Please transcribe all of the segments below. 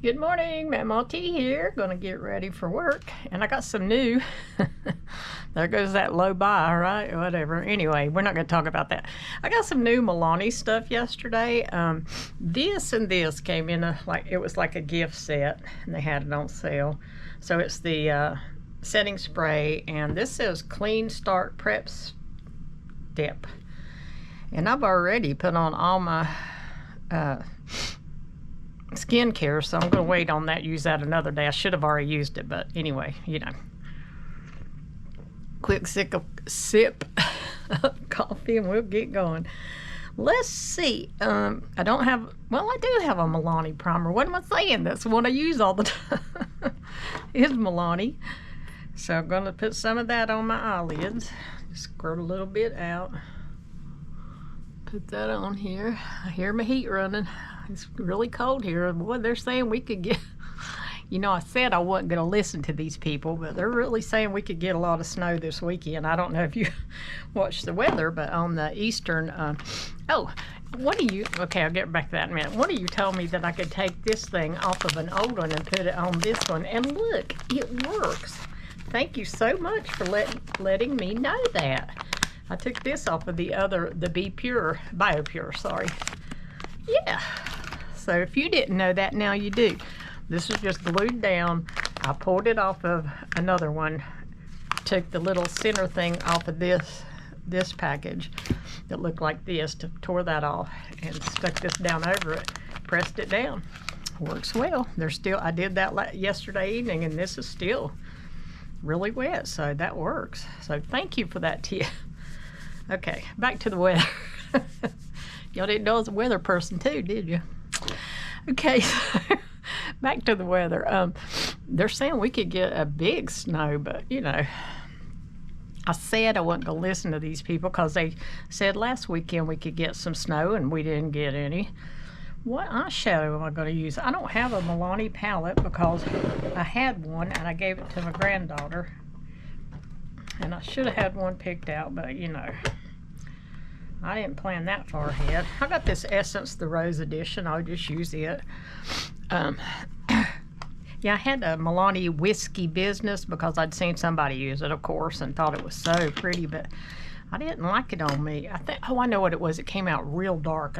Good morning, Mama T here. Gonna get ready for work, and I got some new. There goes that low buy, right? Whatever. Anyway, we're not gonna talk about that. I got some new Milani stuff yesterday. This and this came in it was like a gift set, and they had it on sale. So it's the setting spray, and this says Clean Start Prep Step, and I've already put on all my skincare, so I'm going to wait on that, use that another day. I should have already used it, but anyway, you know. Quick sip of coffee and we'll get going. Let's see. I don't have, well, I do have a Milani primer. What am I saying? That's what I use all the time. Is Milani. So I'm going to put some of that on my eyelids. Just squirt a little bit out. Put that on here. I hear my heat running. It's really cold here. Boy, they're saying we could get, you know, I said I wasn't going to listen to these people, but they're really saying we could get a lot of snow this weekend. I don't know if you watch the weather, but on the eastern, okay, I'll get back to that in a minute. One of you told me that I could take this thing off of an old one and put it on this one, and look, it works. Thank you so much for letting me know that. I took this off of the BioPure, sorry. Yeah. So if you didn't know that, now you do. This is just glued down. I pulled it off of another one, took the little center thing off of this package that looked like this, tore that off, and stuck this down over it, pressed it down. Works well. I did that yesterday evening, and this is still really wet, so that works. So thank you for that tip. Okay, back to the weather. Y'all didn't know I was a weather person too, did you? Okay, so back to the weather. They're saying we could get a big snow, but you know, I said I wasn't going to listen to these people because they said last weekend we could get some snow and we didn't get any. What eyeshadow am I going to use? I don't have a Milani palette because I had one and I gave it to my granddaughter. And I should have had one picked out, but you know, I didn't plan that far ahead. I got this Essence, the Rose Edition. I'll just use it. Yeah, I had a Milani Whiskey Business because I'd seen somebody use it, of course, and thought it was so pretty, but I didn't like it on me. I know what it was. It came out real dark,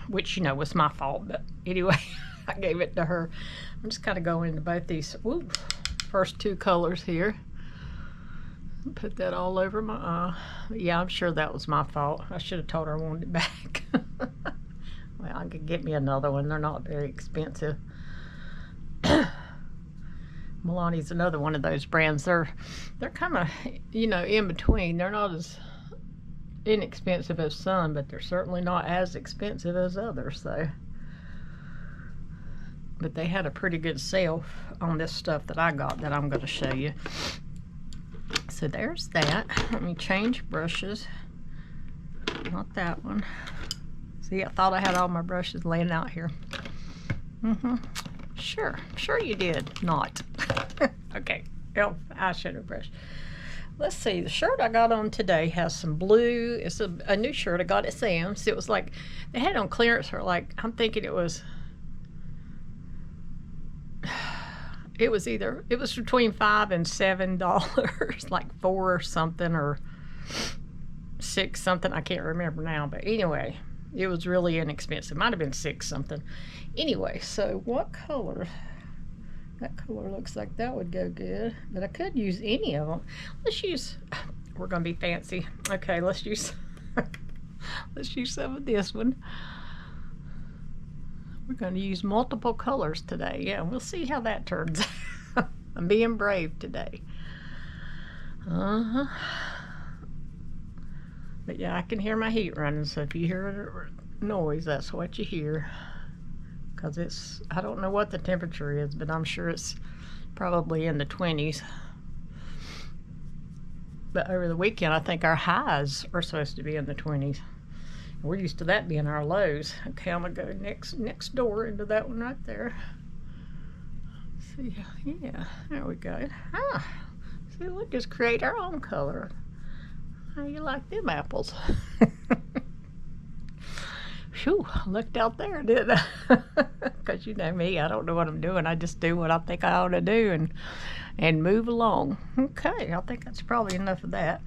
which, you know, was my fault, but anyway, I gave it to her. I'm just kind of going into both these first two colors here. Put that all over my eye. Yeah, I'm sure that was my fault. I should have told her I wanted it back. Well, I could get me another one. They're not very expensive. Milani's another one of those brands. They're kind of, you know, in between. They're not as inexpensive as some, but they're certainly not as expensive as others, so. But they had a pretty good sale on this stuff that I got that I'm going to show you. So there's that. Let me change brushes. Not that one. See, I thought I had all my brushes laying out here. Sure you did not. Okay, eyeshadow brush. Let's see, the shirt I got on today has some blue. It's a new shirt I got at Sam's. It was like, they had it on clearance for like, I'm thinking it was between $5 and $7, like $4 or something, or $6 something. I can't remember now, but anyway, it was really inexpensive. Might have been $6 something. Anyway, so what color? That color looks like that would go good, but I could use any of them. We're gonna be fancy. Okay, let's use some of this one. We're going to use multiple colors today. Yeah, we'll see how that turns out. I'm being brave today. But yeah, I can hear my heat running, so if you hear a noise, that's what you hear. Because I don't know what the temperature is, but I'm sure it's probably in the 20s. But over the weekend, I think our highs are supposed to be in the 20s. We're used to that being our lows. Okay, I'm gonna go next door into that one right there. See, yeah, there we go. See, we'll just create our own color. How you like them apples? Phew, looked out there, didn't I? Because you know me, I don't know what I'm doing. I just do what I think I ought to do and move along. Okay, I think that's probably enough of that.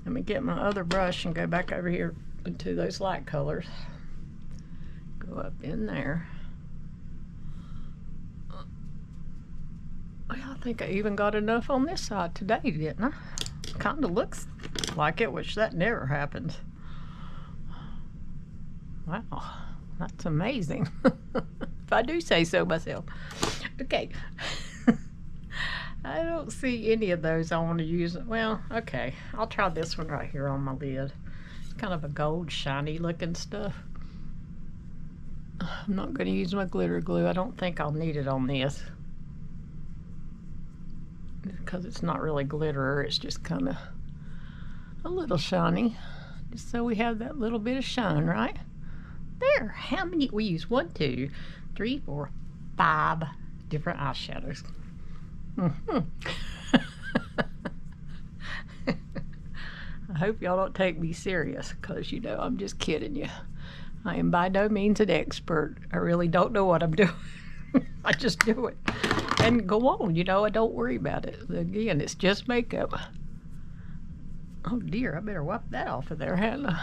Let me get my other brush and go back over here into those light colors. Go up in there. Well, I think I even got enough on this side today, didn't I? Kind of looks like it, which that never happens. Wow, that's amazing. If I do say so myself. Okay. I don't see any of those I want to use. Well, okay. I'll try this one right here on my lid. It's kind of a gold shiny looking stuff. I'm not going to use my glitter glue. I don't think I'll need it on this. Because it's not really glitter. It's just kind of a little shiny. Just so we have that little bit of shine, right? There. How many? We use 1, 2, 3, 4, 5 different eyeshadows. I hope y'all don't take me serious, because you know I'm just kidding you. I am by no means an expert. I really don't know what I'm doing. I just do it and go on, you know. I don't worry about it. Again, it's just makeup. Oh dear, I better wipe that off of there, hadn't I?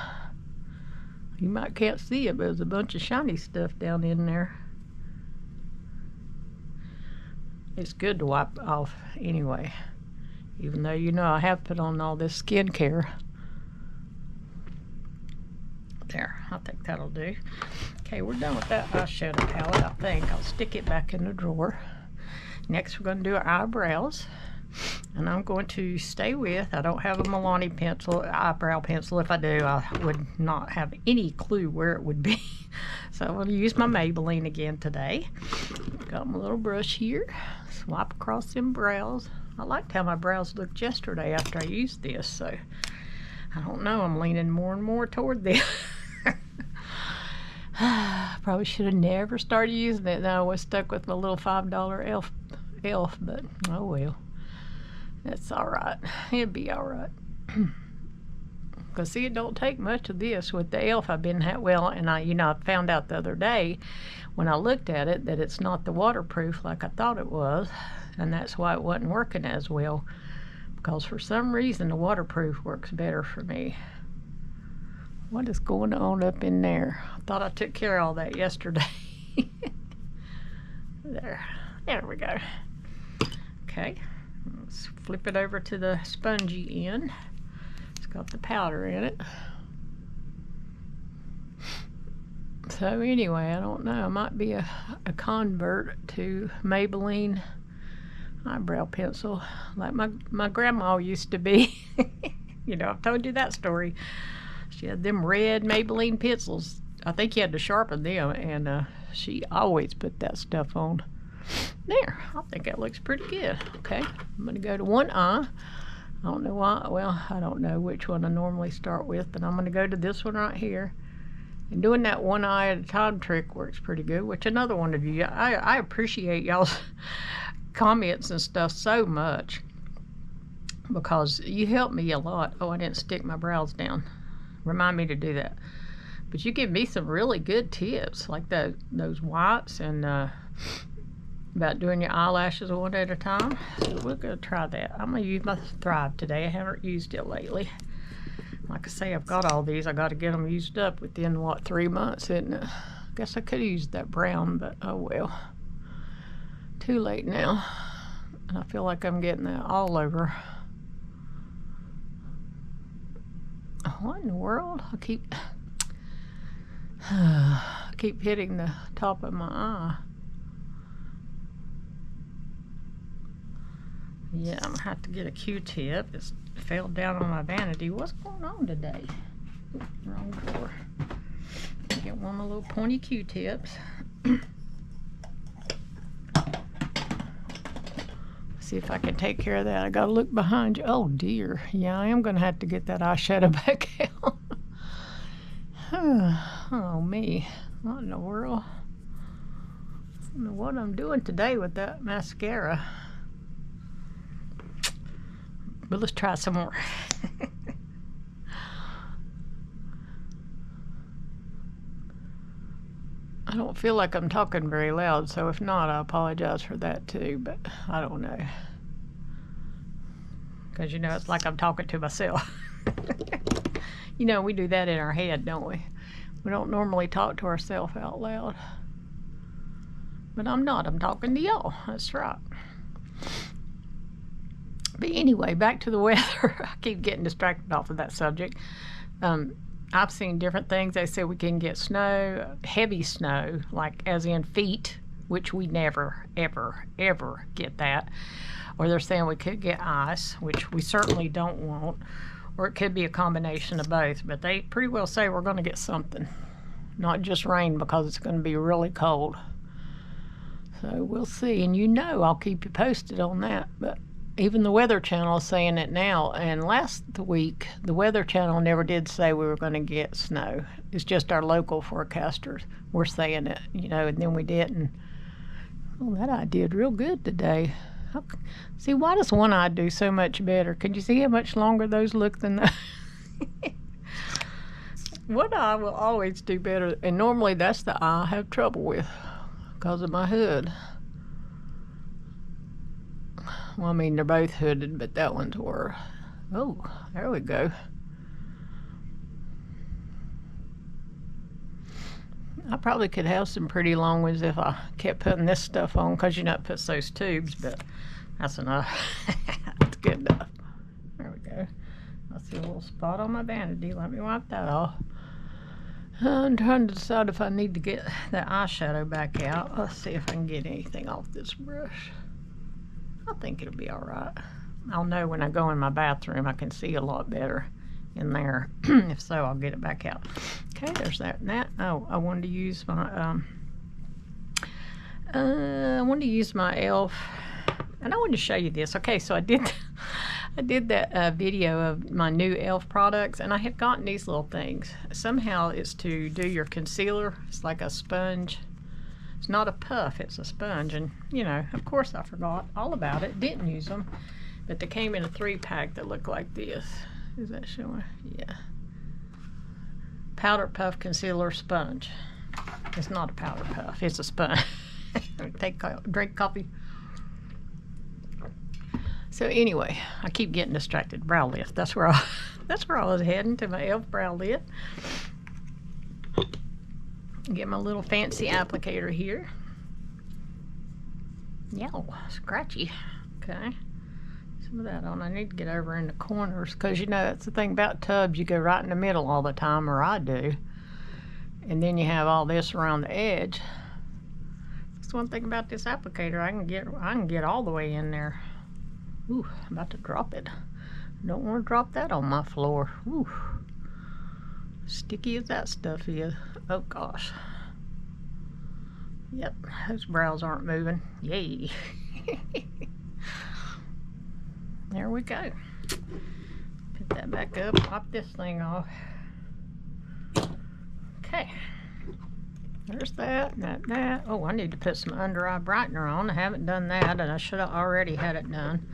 You might can't see it, but there's a bunch of shiny stuff down in there. It's good to wipe off anyway, even though you know I have put on all this skincare. There, I think that'll do. Okay, we're done with that eyeshadow palette, I think. I'll stick it back in the drawer. Next, we're going to do our eyebrows. And I'm going to stay with, I don't have a Milani pencil, eyebrow pencil. If I do, I would not have any clue where it would be. So I'm going to use my Maybelline again today. Got my little brush here. Swipe across them brows. I liked how my brows looked yesterday after I used this, so I don't know, I'm leaning more and more toward this. Probably should have never started using it. Now I was stuck with my little $5 elf, but oh well. That's all right. It'll be all right. Because see, it don't take much of this with the elf. I've been well, and I found out the other day when I looked at it that it's not the waterproof like I thought it was, and that's why it wasn't working as well. Because for some reason the waterproof works better for me. What is going on up in there? I thought I took care of all that yesterday. There we go. Okay. Let's flip it over to the spongy end. It's got the powder in it. So anyway, I don't know. I might be a convert to Maybelline eyebrow pencil like my grandma used to be. You know, I've told you that story. She had them red Maybelline pencils. I think you had to sharpen them, and she always put that stuff on. There, I think that looks pretty good. Okay, I'm going to go to one eye. I don't know why, well, I don't know which one I normally start with, but I'm going to go to this one right here. And doing that one eye at a time trick works pretty good, which another one of you, I appreciate y'all's comments and stuff so much, because you help me a lot. Oh, I didn't stick my brows down. Remind me to do that. But you give me some really good tips, like those whites and about doing your eyelashes one at a time. So we're going to try that. I'm going to use my Thrive today. I haven't used it lately. Like I say, I've got all these. I got to get them used up within, what, 3 months, isn't it? I guess I could have used that brown, but oh well. Too late now. And I feel like I'm getting that all over. What in the world? I keep hitting the top of my eye. Yeah, I'm gonna have to get a Q-tip. It fell down on my vanity. What's going on today? Wrong drawer. Get one of my little pointy Q-tips. See if I can take care of that. I gotta look behind you. Oh dear. Yeah, I am gonna have to get that eyeshadow back out. Oh me. What in the world? I don't know what I'm doing today with that mascara. But let's try some more. I don't feel like I'm talking very loud, so if not, I apologize for that too, but I don't know. Because, you know, it's like I'm talking to myself. You know, we do that in our head, don't we? We don't normally talk to ourselves out loud. But I'm not. I'm talking to y'all. That's right. But anyway, back to the weather. I keep getting distracted off of that subject. I've seen different things. They say we can get snow, heavy snow, like as in feet, which we never, ever, ever get that. Or they're saying we could get ice, which we certainly don't want. Or it could be a combination of both. But they pretty well say we're going to get something. Not just rain, because it's going to be really cold. So we'll see. And you know I'll keep you posted on that. But even the Weather Channel is saying it now. And last week, the Weather Channel never did say we were going to get snow. It's just our local forecasters were saying it, you know, and then we didn't. Oh, that eye did real good today. See, why does one eye do so much better? Can you see how much longer those look than the... One eye will always do better, and normally that's the eye I have trouble with because of my hood. Well, I mean, they're both hooded, but that one's worse. Oh, there we go. I probably could have some pretty long ones if I kept putting this stuff on, because you know it puts those tubes, but that's enough. That's good enough. There we go. I see a little spot on my vanity. Let me wipe that off. I'm trying to decide if I need to get that eyeshadow back out. Let's see if I can get anything off this brush. I think it'll be all right. I'll know when I go in my bathroom. I can see a lot better in there. If so, I'll get it back out. Okay, there's that and that. Oh, I wanted to use my e.l.f. and I wanted to show you this. Okay, so I did that video of my new e.l.f. products, and I had gotten these little things. Somehow it's to do your concealer. It's like a sponge. It's not a puff, it's a sponge, and you know, of course I forgot all about it, didn't use them, but they came in a 3-pack that looked like this. Is that showing? Yeah. Powder puff concealer sponge. It's not a powder puff, it's a sponge. Drink coffee. So anyway, I keep getting distracted. Brow lift. That's where I was heading, to my e.l.f. brow lift. Get my little fancy applicator here. Yeah, scratchy. Okay. Some of that on. I need to get over in the corners, because you know that's the thing about tubs. You go right in the middle all the time, or I do. And then you have all this around the edge. That's one thing about this applicator. I can get all the way in there. Ooh, I'm about to drop it. Don't want to drop that on my floor. Ooh. Sticky as that stuff is. Oh gosh. Yep, those brows aren't moving. Yay. There we go. Put that back up, pop this thing off. Okay. There's that, that. Oh, I need to put some under eye brightener on. I haven't done that, and I should have already had it done.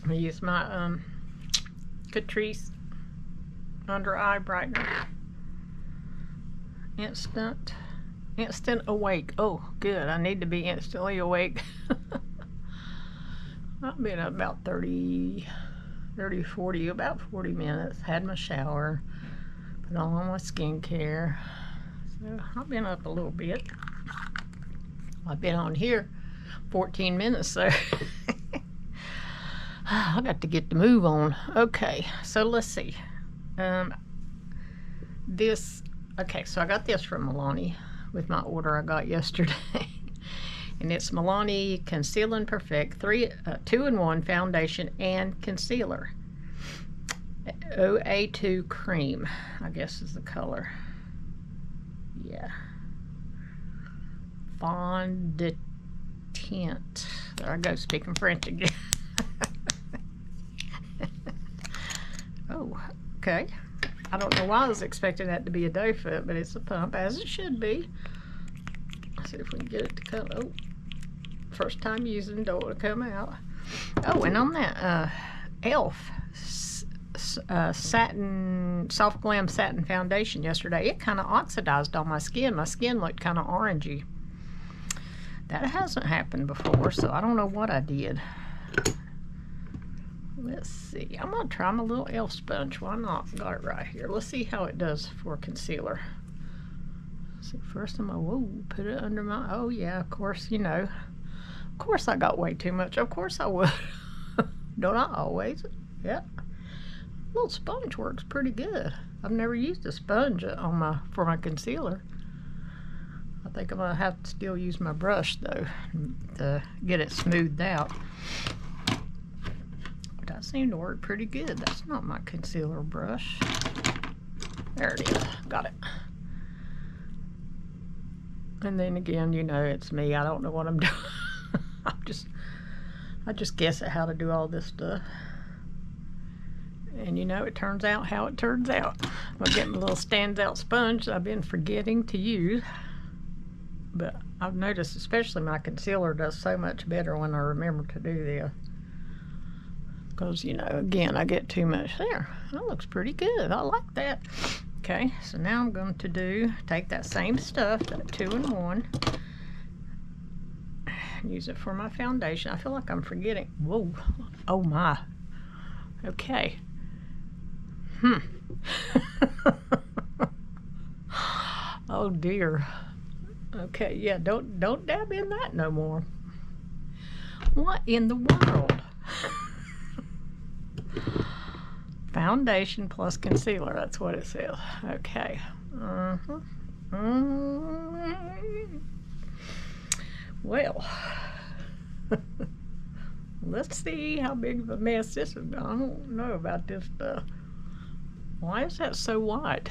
I'm going to use my Catrice under eye brightener. Instant awake. Oh, good. I need to be instantly awake. I've been up about 40 minutes. Had my shower. Put on all my skincare. So I've been up a little bit. I've been on here 14 minutes, so I got to get the move on. Okay, so let's see. Okay, so I got this from Milani with my order I got yesterday. And it's Milani Conceal and Perfect 2-in-1 foundation and concealer. OA2 cream, I guess is the color. Yeah. Fond de teint. There I go, speaking French again. Oh, okay. I don't know why I was expecting that to be a doe foot, but it's a pump, as it should be. Let's see if we can get it to come. Oh, first time using, don't want to come out. Oh, and on that e.l.f. Soft Glam Satin Foundation yesterday. It kind of oxidized on my skin. My skin looked kind of orangey. That hasn't happened before, so I don't know what I did. Let's see. I'm going to try my little e.l.f. sponge. Why not? Got it right here. Let's see how it does for concealer. So first I'm going to put it under my... Oh, yeah, of course, you know. Of course I got way too much. Of course I would. Don't I always? Yeah. Little sponge works pretty good. I've never used a sponge on for my concealer. I think I'm going to have to still use my brush, though, to get it smoothed out. That seemed to work pretty good. That's not my concealer brush. There it is. Got it. And then again, you know, it's me. I don't know what I'm doing. I just guess at how to do all this stuff. And you know, it turns out how it turns out. I'm getting a little stands out sponge I've been forgetting to use. But I've noticed, especially my concealer does so much better when I remember to do this. Because, you know, again, I get too much there. That looks pretty good. I like that. Okay, so now I'm going to take that same stuff, that 2-in-1, and use it for my foundation. I feel like I'm forgetting. Whoa. Oh, my. Okay. Oh, dear. Okay, yeah, don't dab in that no more. What in the world? Foundation plus concealer, that's what it says. Okay. Well, let's see how big of a mess this is. I don't know about this stuff. Why is that so white?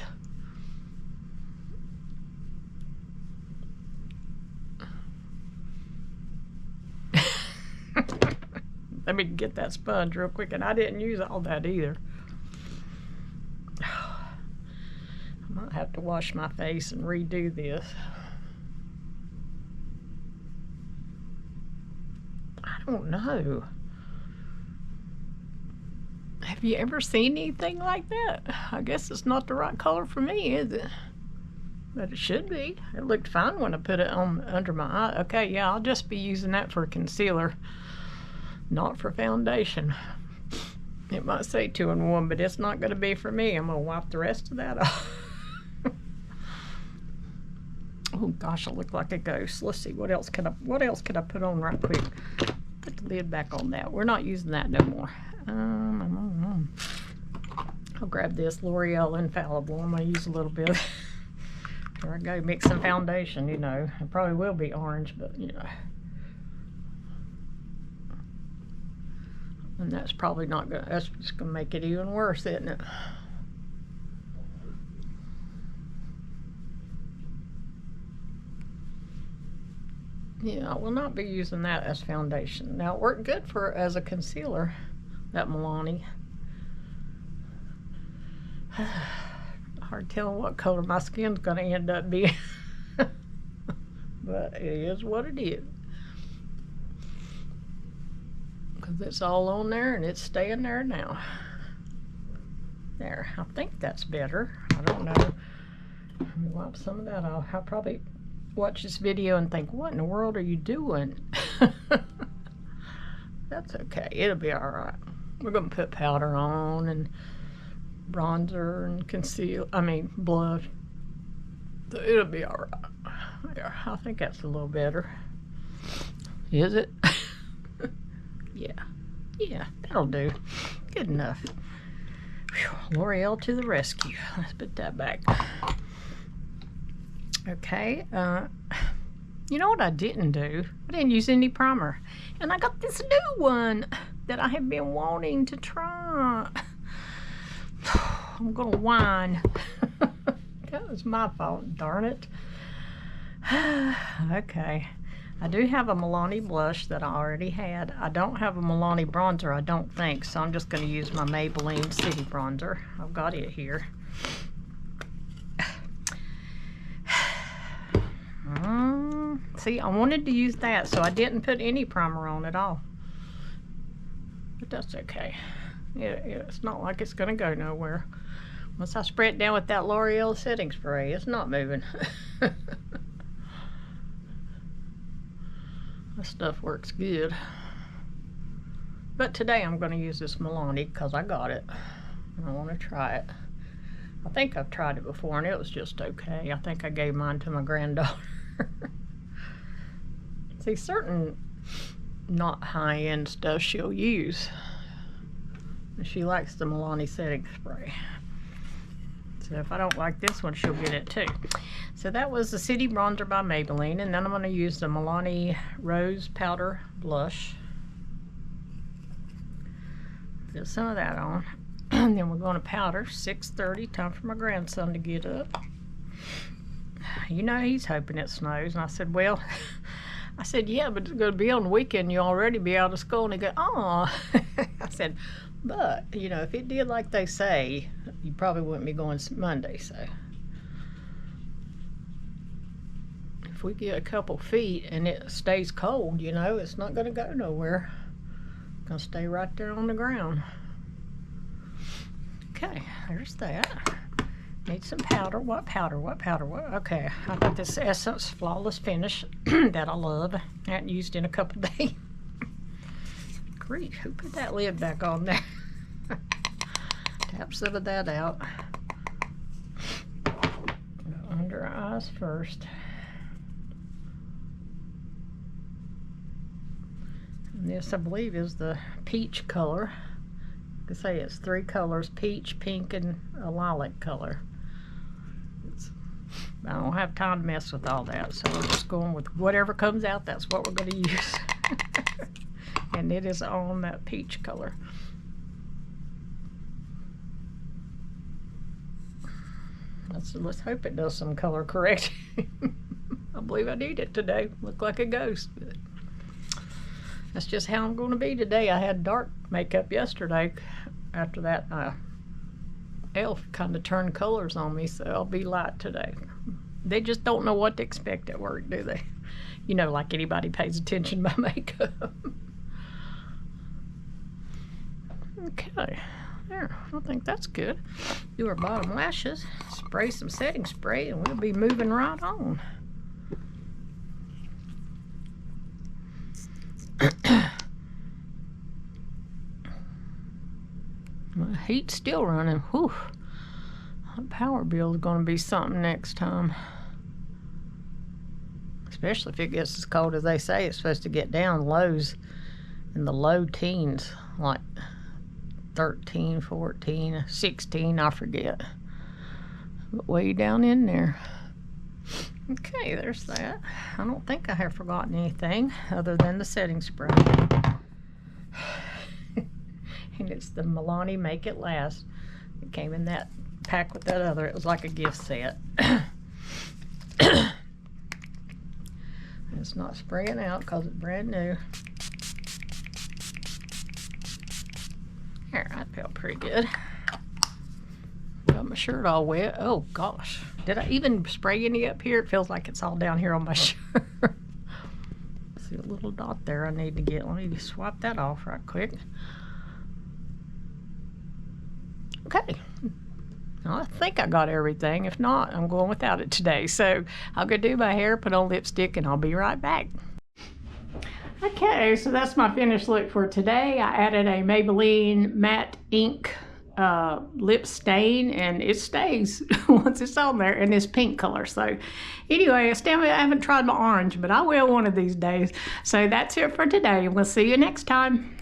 Let me get that sponge real quick, and I didn't use all that either. I might have to wash my face and redo this. I don't know. Have you ever seen anything like that? I guess it's not the right color for me, is it? But it should be. It looked fine when I put it on under my eye. Okay, yeah, I'll just be using that for concealer, not for foundation. It might say 2-in-1, but it's not going to be for me. I'm going to wipe the rest of that off. Oh gosh, I look like a ghost. Let's see, what else could I put on right quick? Put the lid back on that. We're not using that no more. I'll grab this L'Oreal Infallible. I'm going to use a little bit. There I go, mix some foundation, you know. It probably will be orange, but you know. And that's probably not gonna, that's just gonna make it even worse, isn't it? Yeah, I will not be using that as foundation. Now, it worked good as a concealer, that Milani. Hard telling what color my skin's gonna end up being. But it is what it is. Because it's all on there and it's staying there now. There, I think that's better. I don't know. Let me wipe some of that off. I'll probably watch this video and think, what in the world are you doing? That's okay, it'll be alright. We're going to put powder on and bronzer and blush. So it'll be alright. There, I think that's a little better. Is it? Yeah, that'll do. Good enough. L'Oreal to the rescue. Let's put that back. Okay, you know what I didn't do? I didn't use any primer. And I got this new one that I have been wanting to try. I'm gonna whine. That was my fault, darn it. Okay. I do have a Milani blush that I already had. I don't have a Milani bronzer, I don't think, so I'm just going to use my Maybelline City Bronzer. I've got it here. See, I wanted to use that, so I didn't put any primer on at all. But that's okay. It's not like it's gonna go nowhere. Once I spray it down with that L'Oreal setting spray, it's not moving. This stuff works good. But today I'm going to use this Milani because I got it. And I want to try it. I think I've tried it before and it was just okay. I think I gave mine to my granddaughter. See, certain not high-end stuff she'll use. She likes the Milani setting spray. So if I don't like this one, she'll get it too. So that was the City Bronzer by Maybelline, and then I'm going to use the Milani Rose Powder Blush. Put some of that on. And then we're going to powder. 6:30, time for my grandson to get up. You know, he's hoping it snows. And I said, well, I said, yeah, but it's going to be on the weekend. You'll already be out of school. And he goes, oh. I said, but, you know, if it did like they say, you probably wouldn't be going Monday, so. If we get a couple feet and it stays cold, you know, it's not going to go nowhere. It's going to stay right there on the ground. Okay, there's that. Need some powder. What powder? What powder? What? Okay, I got this Essence Flawless Finish that I love. I haven't used in a couple days. Grief, who put that lid back on there? Tap some of that out. Go under our eyes first. And this, I believe, is the peach color. I can say it's 3 colors: peach, pink, and a lilac color. I don't have time to mess with all that, so we're just going with whatever comes out. That's what we're going to use. And it is on that peach color. Let's hope it does some color correction. I believe I need it today. Look like a ghost. But that's just how I'm going to be today. I had dark makeup yesterday. After that, elf kind of turned colors on me, so I'll be light today. They just don't know what to expect at work, do they? You know, like anybody pays attention to my makeup. Okay, there, I think that's good. Do our bottom lashes, spray some setting spray, and we'll be moving right on. My heat's still running. Whew. The power bill is going to be something next time. Especially if it gets as cold as they say it's supposed to get down. Lows in the low teens, like 13, 14, 16, I forget. But way down in there. Okay, there's that. I don't think I have forgotten anything other than the setting spray. And it's the Milani Make It Last. It came in that pack with that other. It was like a gift set. It's not spraying out because it's brand new. There, that felt pretty good. Got my shirt all wet. Oh gosh. Did I even spray any up here? It feels like it's all down here on my shirt. See a little dot there I need to get. Let me swap that off right quick. Okay. Well, I think I got everything. If not, I'm going without it today. So I'll go do my hair, put on lipstick, and I'll be right back. Okay, so that's my finished look for today. I added a Maybelline matte ink lip stain, and it stays once it's on there, in this pink color. So anyway, I haven't tried my orange, but I will one of these days. So that's it for today. We'll see you next time.